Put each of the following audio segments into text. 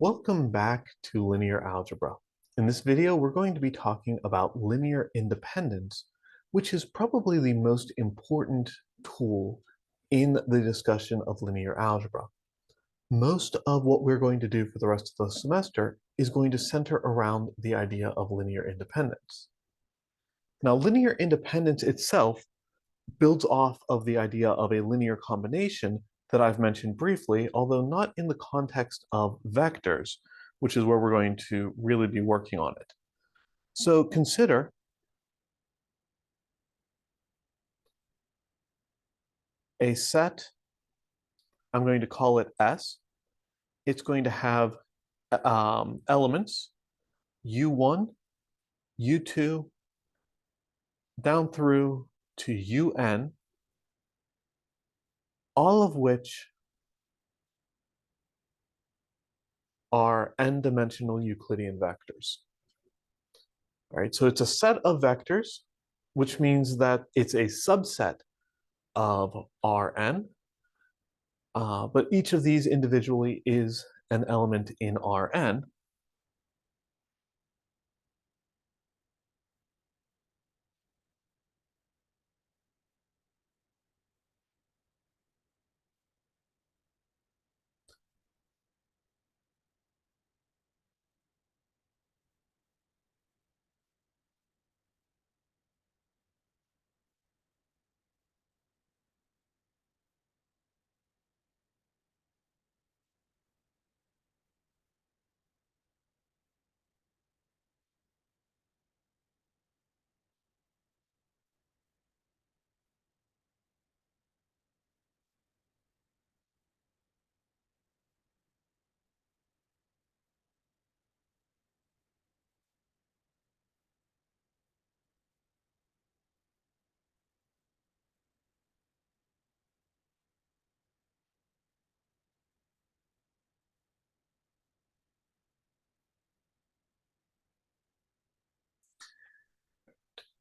Welcome back to linear algebra. In this video, we're going to be talking about linear independence, which is probably the most important tool in the discussion of linear algebra. Most of what we're going to do for the rest of the semester is going to center around the idea of linear independence. Now, linear independence itself builds off of the idea of a linear combination that I've mentioned briefly, although not in the context of vectors, which is where we're going to really be working on it. So consider a set, I'm going to call it S. It's going to have elements U1, U2, down through to UN, all of which are n-dimensional Euclidean vectors. All right, so it's a set of vectors, which means that it's a subset of Rn, but each of these individually is an element in Rn.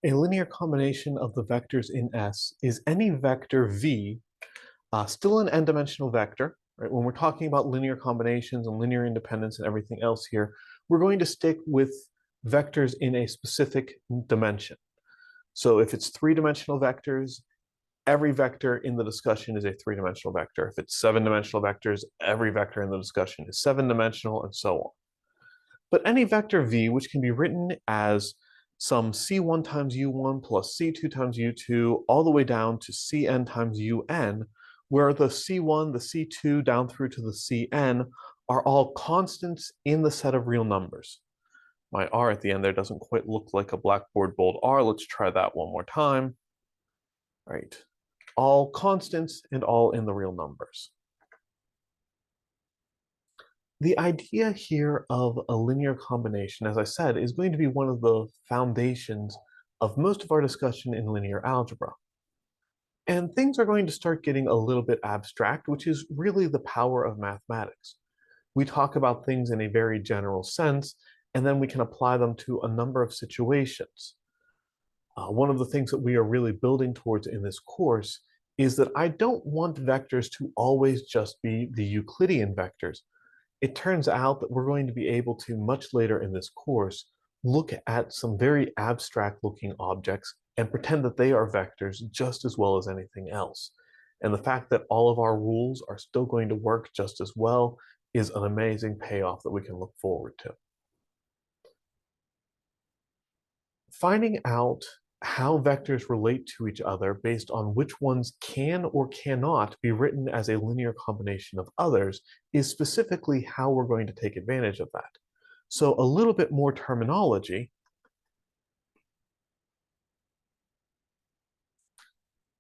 A linear combination of the vectors in S is any vector V, still an n-dimensional vector. Right? When we're talking about linear combinations and linear independence and everything else here, we're going to stick with vectors in a specific dimension. So if it's three-dimensional vectors, every vector in the discussion is a three-dimensional vector. If it's seven-dimensional vectors, every vector in the discussion is seven-dimensional, and so on. But any vector v, which can be written as some c1 times u1 plus c2 times u2, all the way down to cn times un, where the c1, the c2, down through to the cn are all constants in the set of real numbers. My r at the end there doesn't quite look like a blackboard bold R. Let's try that one more time. All right. All constants and all in the real numbers. The idea here of a linear combination, as I said, is going to be one of the foundations of most of our discussion in linear algebra. And things are going to start getting a little bit abstract, which is really the power of mathematics. We talk about things in a very general sense, and then we can apply them to a number of situations. One of the things that we are really building towards in this course is that I don't want vectors to always just be the Euclidean vectors. It turns out that we're going to be able to, much later in this course, look at some very abstract looking objects and pretend that they are vectors just as well as anything else. And the fact that all of our rules are still going to work just as well is an amazing payoff that we can look forward to. Finding out how vectors relate to each other based on which ones can or cannot be written as a linear combination of others is specifically how we're going to take advantage of that. So a little bit more terminology.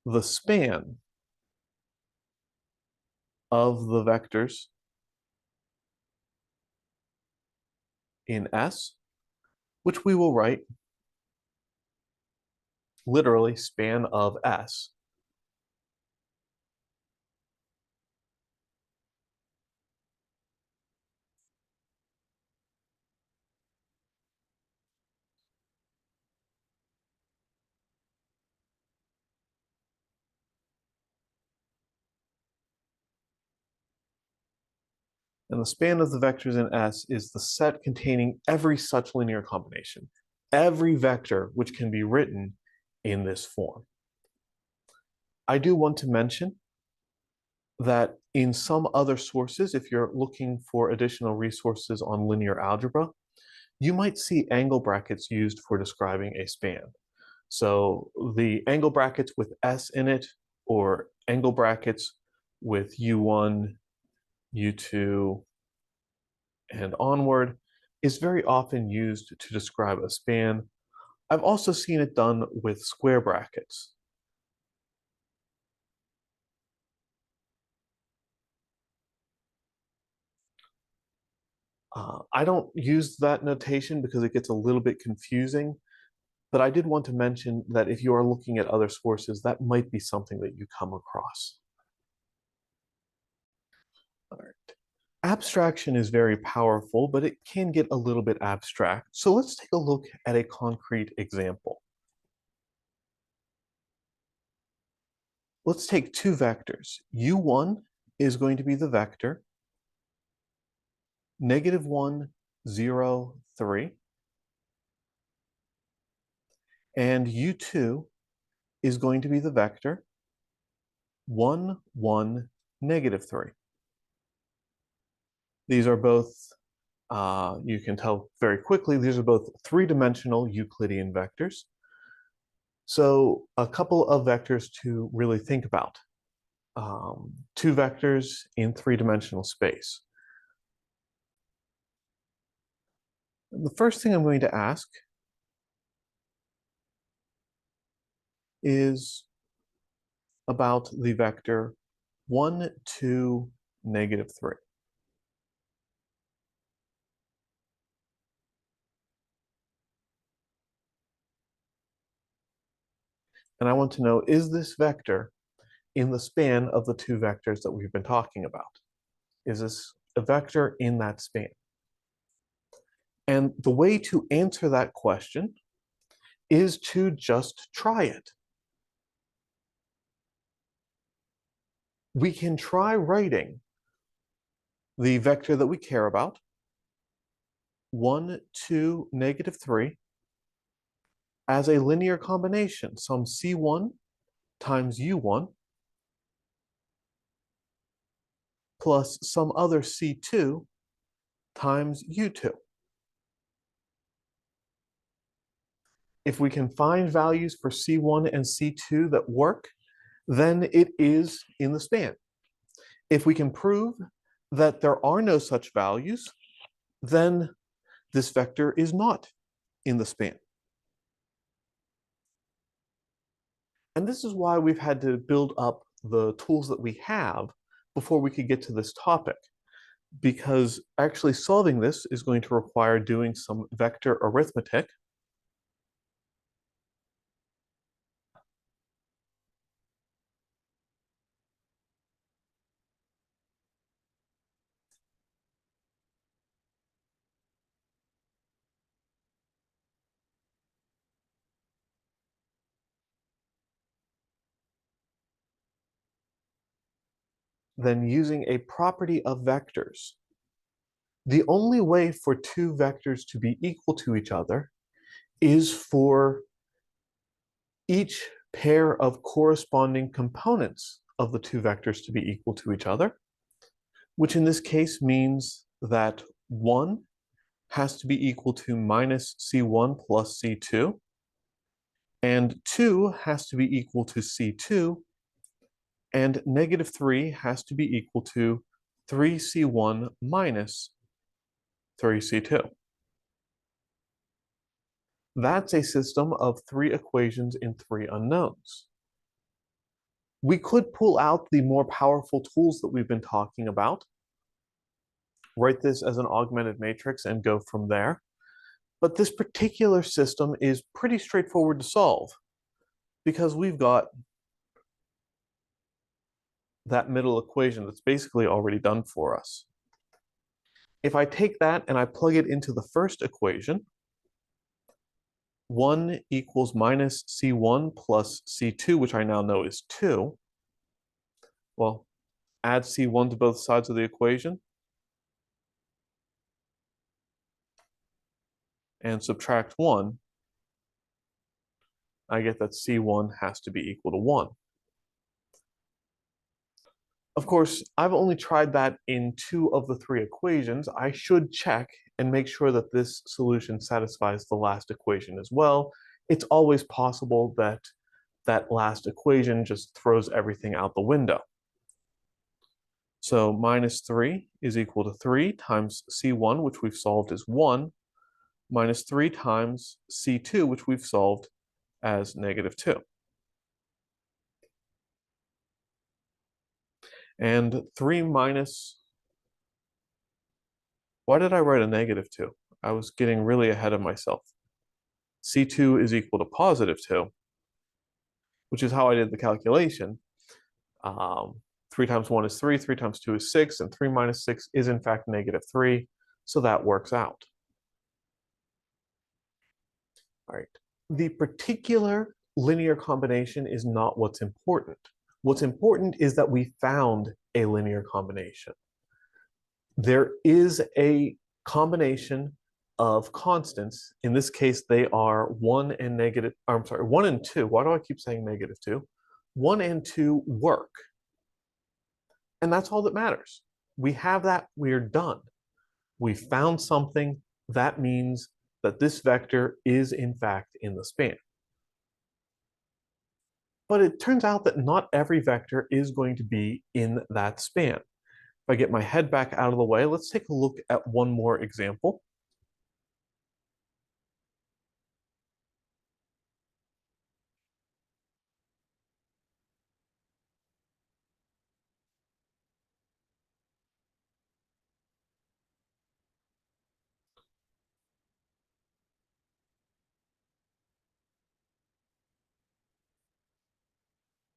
The span of the vectors in S, which we will write literally span of S, And the span of the vectors in S is the set containing every such linear combination, every vector which can be written in this form. I do want to mention that in some other sources, if you're looking for additional resources on linear algebra, you might see angle brackets used for describing a span. So the angle brackets with S in it, or angle brackets with U1, U2, and onward, is very often used to describe a span. I've also seen it done with square brackets. I don't use that notation because it gets a little bit confusing, but I did want to mention that if you are looking at other sources, that might be something that you come across. All right. Abstraction is very powerful, but it can get a little bit abstract. So let's take a look at a concrete example. Let's take two vectors. U1 is going to be the vector -1, 0, 3. And U2 is going to be the vector 1, 1, -3. These are both, you can tell very quickly, these are both three-dimensional Euclidean vectors. So a couple of vectors to really think about. Two vectors in three-dimensional space. The first thing I'm going to ask is about the vector 1, 2, -3. And I want to know, is this vector in the span of the two vectors that we've been talking about? Is this a vector in that span? And the way to answer that question is to just try it. We can try writing the vector that we care about, 1, 2, -3, as a linear combination, some C1 times U1 plus some other C2 times U2. If we can find values for C1 and C2 that work, then it is in the span. If we can prove that there are no such values, then this vector is not in the span. And this is why we've had to build up the tools that we have before we could get to this topic, because actually solving this is going to require doing some vector arithmetic. Then using a property of vectors. The only way for two vectors to be equal to each other is for each pair of corresponding components of the two vectors to be equal to each other, which in this case means that 1 has to be equal to minus C1 plus C2, and 2 has to be equal to C2, and -3 has to be equal to 3C1 minus 3C2. That's a system of three equations in three unknowns. We could pull out the more powerful tools that we've been talking about, write this as an augmented matrix and go from there. But this particular system is pretty straightforward to solve because we've got that middle equation that's basically already done for us. If I take that and I plug it into the first equation, 1 equals minus C1 plus C2, which I now know is 2. Well, add C1 to both sides of the equation. and subtract 1, I get that C1 has to be equal to 1. Of course, I've only tried that in 2 of the 3 equations. I should check and make sure that this solution satisfies the last equation as well. It's always possible that that last equation just throws everything out the window. So minus 3 is equal to 3 times C1, which we've solved as 1, minus 3 times C2, which we've solved as negative 2. And 3 minus, why did I write a negative 2? I was getting really ahead of myself. C2 is equal to positive 2, which is how I did the calculation. 3 times 1 is 3, 3 times 2 is 6, and 3 minus 6 is in fact negative 3, so that works out. All right. The particular linear combination is not what's important. What's important is that we found a linear combination. There is a combination of constants. In this case, they are 1 and negative, I'm sorry, 1 and 2. Why do I keep saying negative 2? 1 and 2 work. And that's all that matters. We have that, we're done. We found something. That means that this vector is in fact in the span. But it turns out that not every vector is going to be in that span. If I get my head back out of the way, let's take a look at one more example.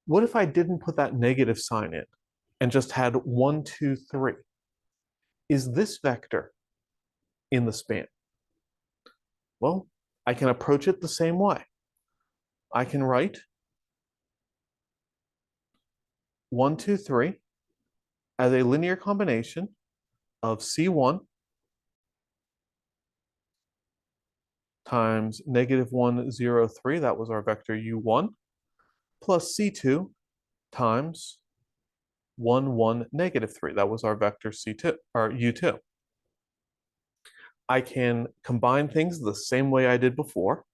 What if I didn't put that negative sign in and just had 1, 2, 3? Is this vector in the span? Well, I can approach it the same way. I can write 1, 2, 3 as a linear combination of C1 times negative 1, 0, 3, that was our vector U1, plus C2 times 1, 1, negative 3, that was our vector C2, or U2. I can combine things the same way I did before.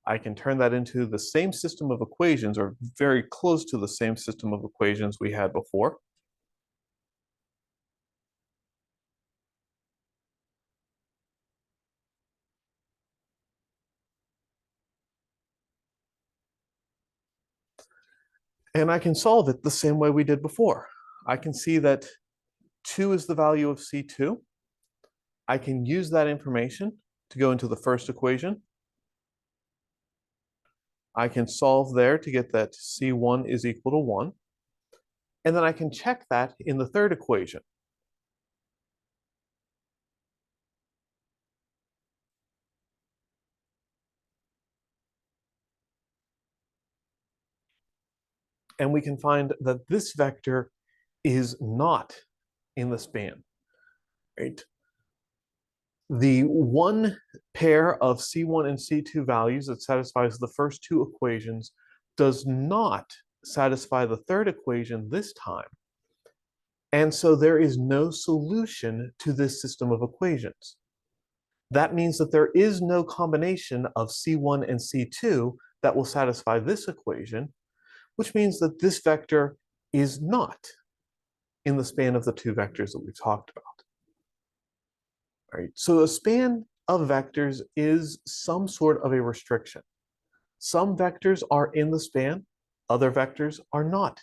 I can turn that into the same system of equations, or very close to the same system of equations we had before. And I can solve it the same way we did before. I can see that 2 is the value of C2. I can use that information to go into the first equation. I can solve there to get that C1 is equal to 1. And then I can check that in the third equation. And we can find that this vector is not in the span, right? The one pair of C1 and C2 values that satisfies the first 2 equations does not satisfy the third equation this time. And so there is no solution to this system of equations. That means that there is no combination of C1 and C2 that will satisfy this equation, which means that this vector is not in the span of the 2 vectors that we've talked about. All right, so a span of vectors is some sort of a restriction. Some vectors are in the span, other vectors are not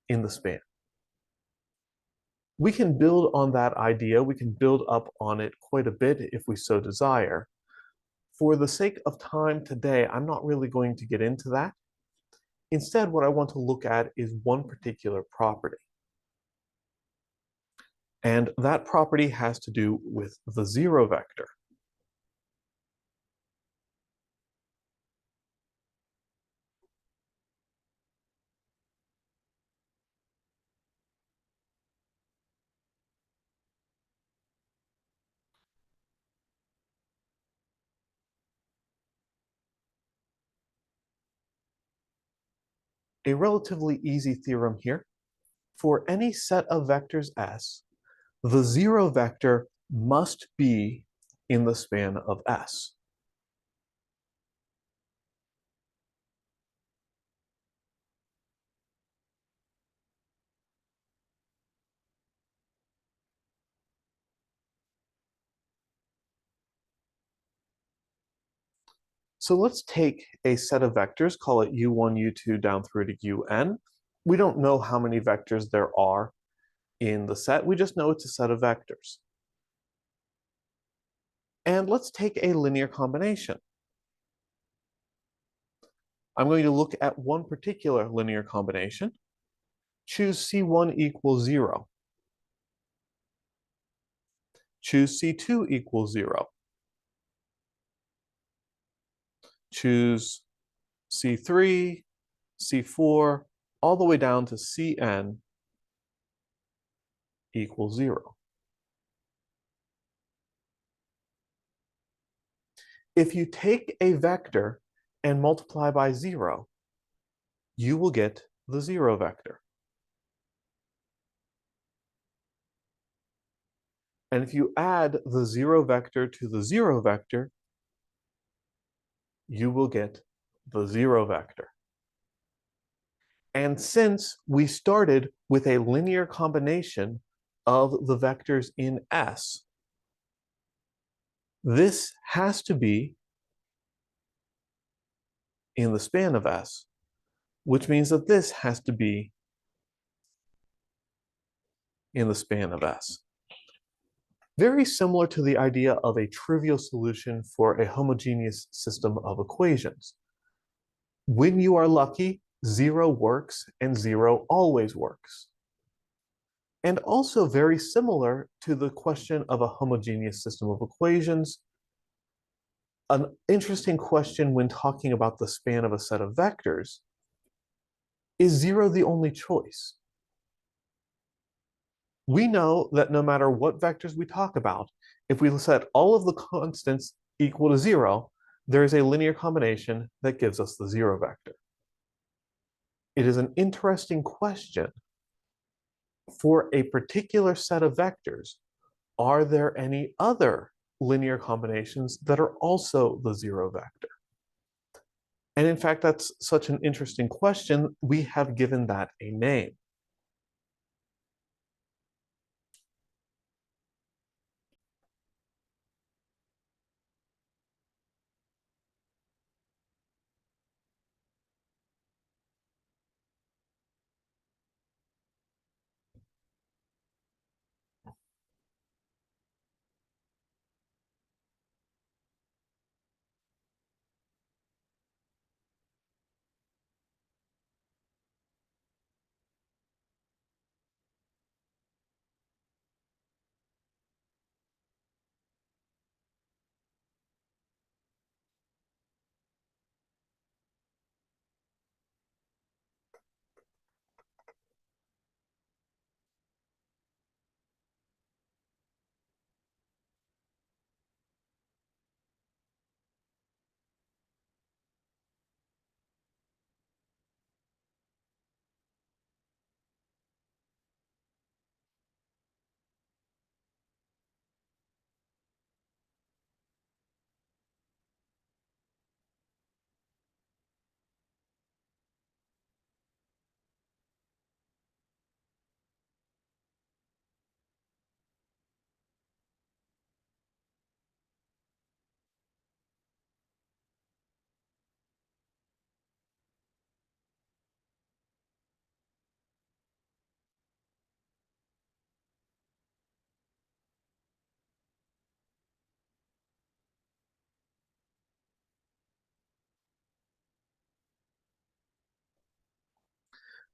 in the span. We can build on that idea, we can build up on it quite a bit if we so desire. For the sake of time today, I'm not really going to get into that. Instead, what I want to look at is one particular property. And that property has to do with the zero vector. A relatively easy theorem here. For any set of vectors S, the zero vector must be in the span of S. So let's take a set of vectors, call it u1, u2 down through to un. We don't know how many vectors there are in the set. We just know it's a set of vectors. And let's take a linear combination. I'm going to look at one particular linear combination. Choose C1 equals 0. Choose C2 equals 0. Choose C3, C4, all the way down to Cn equals 0. If you take a vector and multiply by 0, you will get the 0 vector. And if you add the 0 vector to the 0 vector, you will get the 0 vector. And since we started with a linear combination of the vectors in S, this has to be in the span of S, which means that this has to be in the span of S. Very similar to the idea of a trivial solution for a homogeneous system of equations. When you are lucky, 0 works and 0 always works. And also very similar to the question of a homogeneous system of equations, an interesting question when talking about the span of a set of vectors, is 0 the only choice? We know that no matter what vectors we talk about, if we set all of the constants equal to 0, there is a linear combination that gives us the 0 vector. It is an interesting question. For a particular set of vectors, are there any other linear combinations that are also the 0 vector? And in fact, that's such an interesting question, we have given that a name.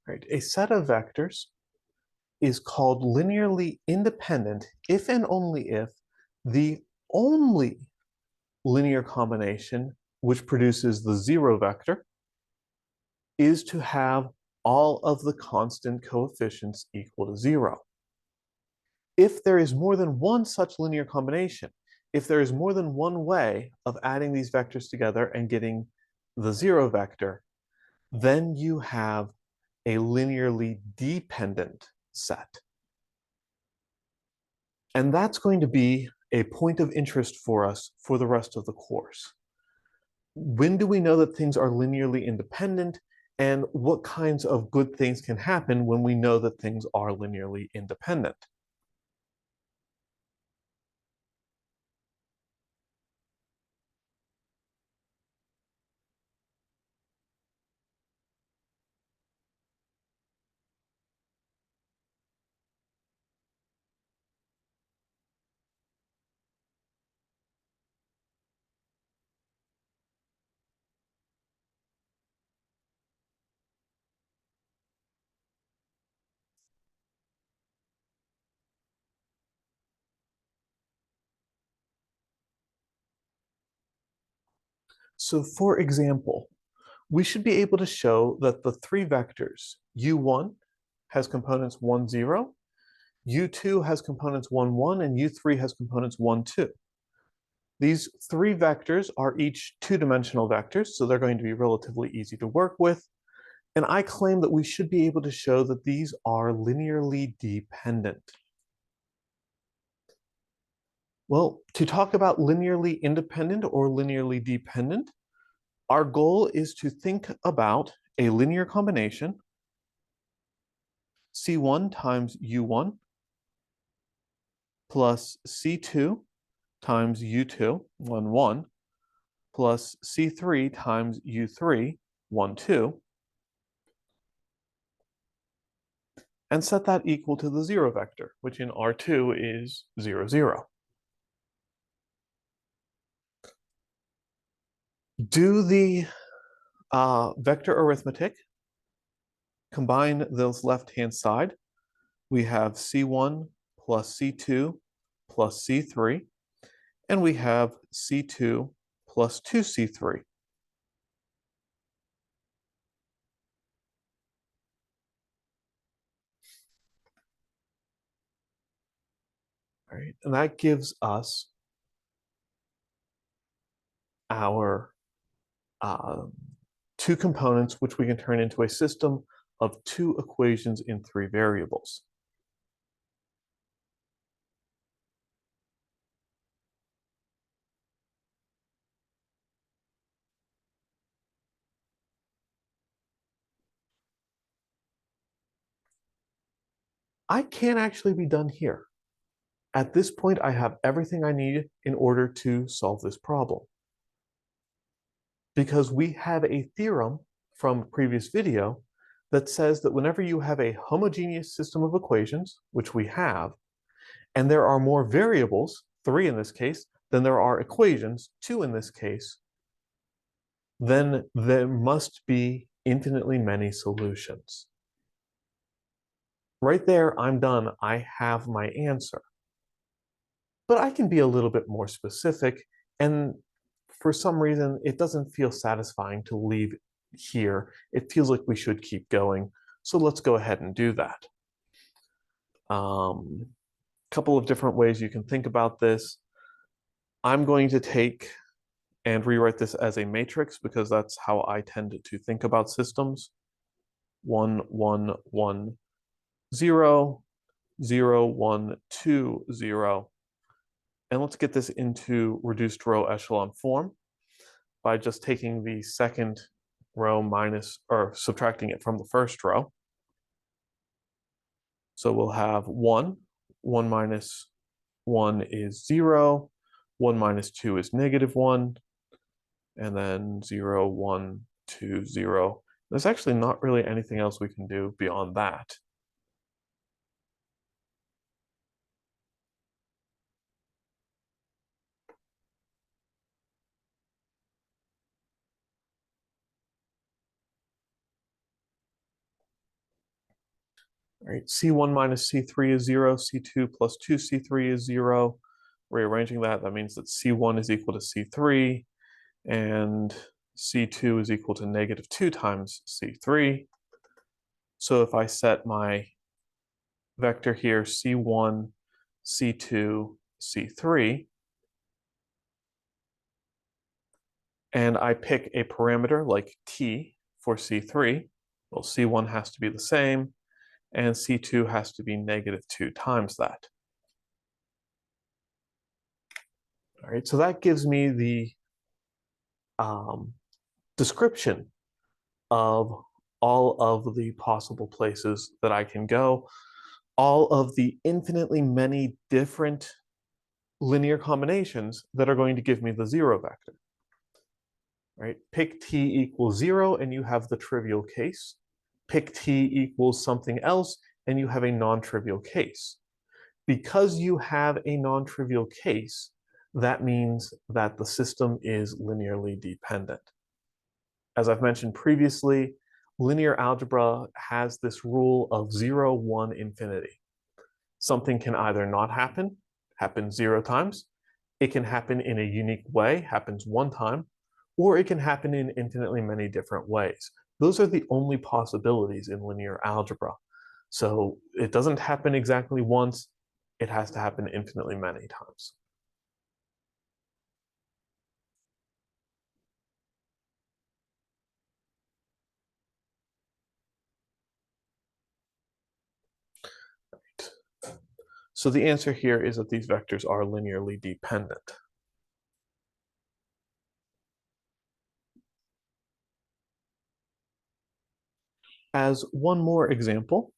Right? A set of vectors is called linearly independent if and only if the only linear combination which produces the zero vector is to have all of the constant coefficients equal to zero. If there is more than one such linear combination, if there is more than one way of adding these vectors together and getting the zero vector, then you have a linearly dependent set. And that's going to be a point of interest for us for the rest of the course. When do we know that things are linearly independent, and what kinds of good things can happen when we know that things are linearly independent? So for example, we should be able to show that the three vectors, u1 has components 1, 0, u2 has components 1, 1, and u3 has components 1, 2. These three vectors are each two-dimensional vectors, so they're going to be relatively easy to work with. And I claim that we should be able to show that these are linearly dependent. Well, to talk about linearly independent or linearly dependent, our goal is to think about a linear combination, C1 times U1 plus C2 times U2, 1, 1, plus C3 times U3, 1, 2, and set that equal to the zero vector, which in R2 is 0, 0. Do the vector arithmetic, combine this left-hand side. We have C1 plus C2 plus C3, and we have C2 plus 2C3. All right, and that gives us our two components, which we can turn into a system of two equations in three variables. I can't actually be done here. At this point, I have everything I need in order to solve this problem. Because we have a theorem from a previous video that says that whenever you have a homogeneous system of equations, which we have, and there are more variables, 3 in this case, than there are equations, 2 in this case, then there must be infinitely many solutions. Right there, I'm done. I have my answer. But I can be a little bit more specific, and for some reason, it doesn't feel satisfying to leave here. It feels like we should keep going. So let's go ahead and do that. Couple of different ways you can think about this. I'm going to take and rewrite this as a matrix because that's how I tend to think about systems. 1, 1, 1, 0, 0, 1, 2, 0. And let's get this into reduced row echelon form by just taking the second row minus or subtracting it from the first row. So we'll have 1, 1 minus 1 is 0, 1 minus 2 is -1, and then 0, 1, 2, 0. There's actually not really anything else we can do beyond that. All right, C1 minus C3 is 0, C2 plus 2C3 is 0. Rearranging that, that means that C1 is equal to C3, and C2 is equal to negative 2 times C3. So if I set my vector here, C1, C2, C3, and I pick a parameter like t for C3, well, C1 has to be the same, and C2 has to be negative 2 times that. All right, so that gives me the description of all of the possible places that I can go, all of the infinitely many different linear combinations that are going to give me the zero vector. Right? Pick t equals 0 and you have the trivial case. Pick t equals something else and you have a non-trivial case. Because you have a non-trivial case, that means that the system is linearly dependent. As I've mentioned previously, linear algebra has this rule of 0, 1, infinity. Something can either not happen 0 times, it can happen in a unique way, happens 1 time, or it can happen in infinitely many different ways. Those are the only possibilities in linear algebra. So it doesn't happen exactly once, it has to happen infinitely many times. So the answer here is that these vectors are linearly dependent. As one more example,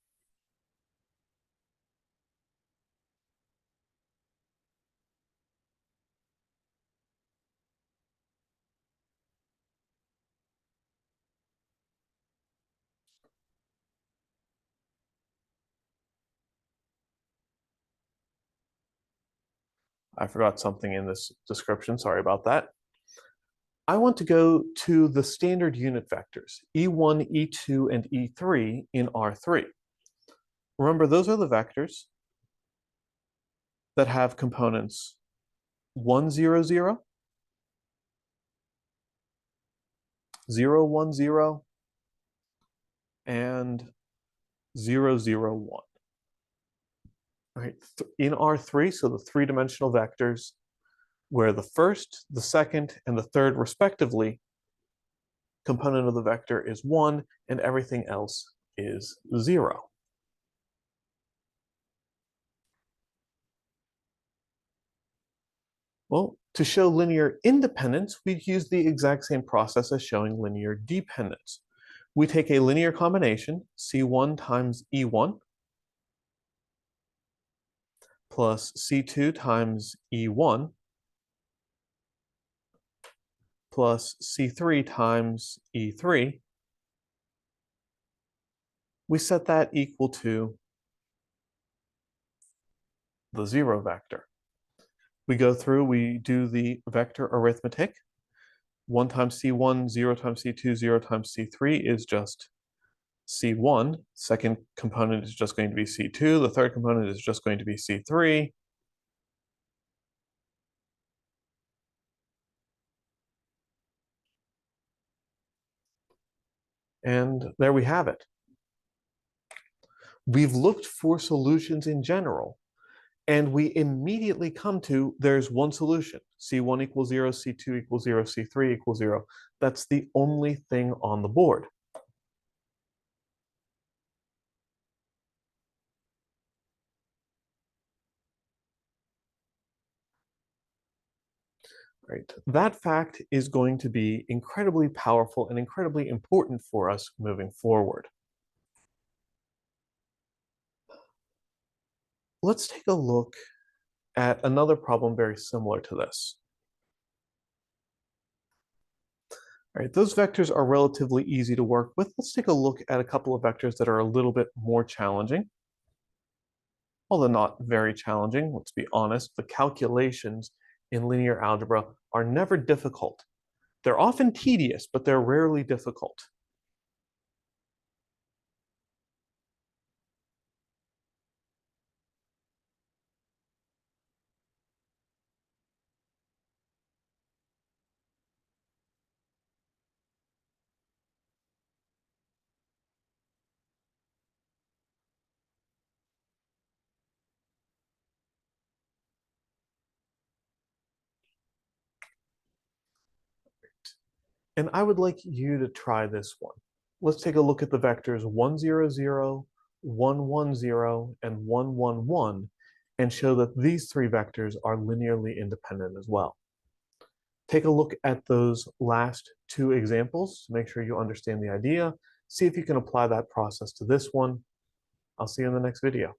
I forgot something in this description, sorry about that. I want to go to the standard unit vectors, E1, E2, and E3 in R3. Remember, those are the vectors that have components 1, 0, 0, 0, 1, 0, and 0, 0, 1. All right, in R3, so the three-dimensional vectors, where the first, the second, and the third, respectively, component of the vector is 1, and everything else is 0. Well, to show linear independence, we'd use the exact same process as showing linear dependence. We take a linear combination, C1 times E1, plus C2 times E1, plus C3 times E3. We set that equal to the zero vector. We go through, we do the vector arithmetic. 1 times C1, 0 times C2, 0 times C3 is just C1. Second component is just going to be C2. The third component is just going to be C3. And there we have it. We've looked for solutions in general, and we immediately come to there's one solution. C1 equals 0, C2 equals 0, C3 equals 0. That's the only thing on the board. Right. That fact is going to be incredibly powerful and incredibly important for us moving forward. Let's take a look at another problem very similar to this. All right, those vectors are relatively easy to work with. Let's take a look at a couple of vectors that are a little bit more challenging. Although not very challenging, let's be honest, the calculations in linear algebra are never difficult. They're often tedious, but they're rarely difficult. And I would like you to try this one. Let's take a look at the vectors 1, 0, 0, 1, 1, 0, and 1, 1, 1, and show that these three vectors are linearly independent as well. Take a look at those last two examples to make sure you understand the idea. See if you can apply that process to this one. I'll see you in the next video.